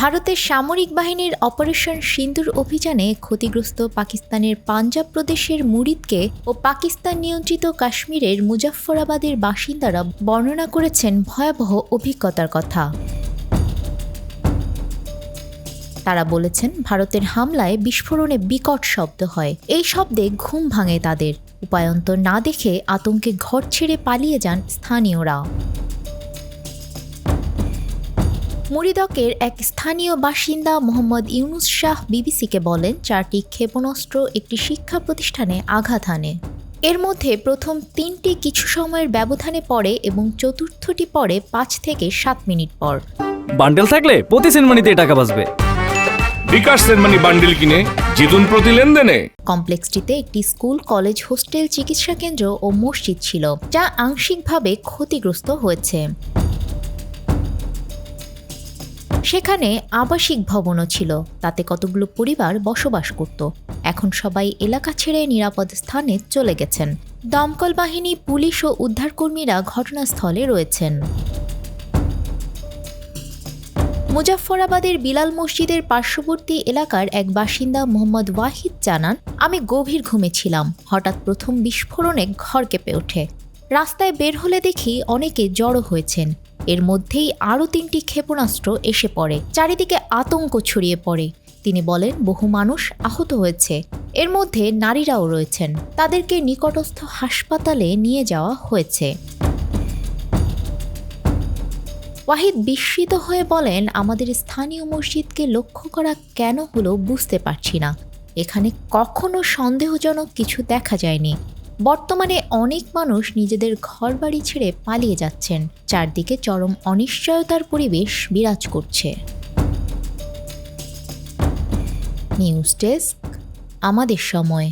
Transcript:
ভারতের সামরিক বাহিনীর অপারেশন সিন্দুর অভিযানে ক্ষতিগ্রস্ত পাকিস্তানের পাঞ্জাব প্রদেশের মুরিদকে ও পাকিস্তান নিয়ন্ত্রিত কাশ্মীরের মুজাফফরাবাদের বাসিন্দারা বর্ণনা করেছেন ভয়াবহ অভিজ্ঞতার কথা। তারা বলেছেন, ভারতের হামলায় বিস্ফোরণে বিকট শব্দ হয়। এই শব্দে ঘুম ভাঙে তাদের। উপায়ন্তর না দেখে আতঙ্কে ঘর ছেড়ে পালিয়ে যান স্থানীয়রা। মুরিদকের এক স্থানীয় বাসিন্দা মোহাম্মদ ইউনুস শাহ বিবিসিকে বলেন, 4টি ক্ষেপণাস্ত্র একটি শিক্ষা প্রতিষ্ঠানে আঘাত হানে। এর মধ্যে প্রথম 3টি কিছু সময়ের ব্যবধানে পড়ে এবং চতুর্থটি পড়ে 5 থেকে 7 মিনিট পর। বান্ডেল থাকলে প্রতি সেনমানিতে টাকা বাঁচবে। বিকাশ সেনমানি বান্ডেল কিনে জিতুন প্রতি লেনদেনে। কমপ্লেক্সটিতে একটি স্কুল, কলেজ, হোস্টেল, চিকিৎসা কেন্দ্র ও মসজিদ ছিল, যা আংশিকভাবে ক্ষতিগ্রস্ত হয়েছে। সেখানে আবাসিক ভবনও ছিল, তাতে কতগুলো পরিবার বসবাস করত। এখন সবাই এলাকা ছেড়ে নিরাপদ স্থানে চলে গেছেন। দমকল বাহিনী, পুলিশ ও উদ্ধারকর্মীরা ঘটনাস্থলে রয়েছেন। মুজাফফরাবাদের বিলাল মসজিদের পার্শ্ববর্তী এলাকার এক বাসিন্দা মোহাম্মদ ওয়াহিদ জানান, আমি গভীর ঘুমে ছিলাম। হঠাৎ প্রথম বিস্ফোরণে ঘর কেঁপে ওঠে। রাস্তায় বের হলে দেখি অনেকে জড়ো হয়েছেন। এর মধ্যেই আরও 3টি ক্ষেপণাস্ত্র এসে পড়ে। চারিদিকে আতঙ্ক ছড়িয়ে পড়ে। তিনি বলেন, বহু মানুষ আহত হয়েছে। এর মধ্যে নারীরাও রয়েছেন। তাদেরকে নিকটস্থ হাসপাতালে নিয়ে যাওয়া হয়েছে। ওয়াহিদ বিস্মিত হয়ে বলেন, আমাদের স্থানীয় মসজিদকে লক্ষ্য করা কেন হলো বুঝতে পারছি না। এখানে কখনো সন্দেহজনক কিছু দেখা যায়নি। বর্তমানে অনেক মানুষ নিজেদের ঘরবাড়ি ছেড়ে পালিয়ে যাচ্ছেন। চারদিকে চরম অনিশ্চয়তার পরিবেশ বিরাজ করছে। নিউজ ডেস্ক, আমাদের সময়।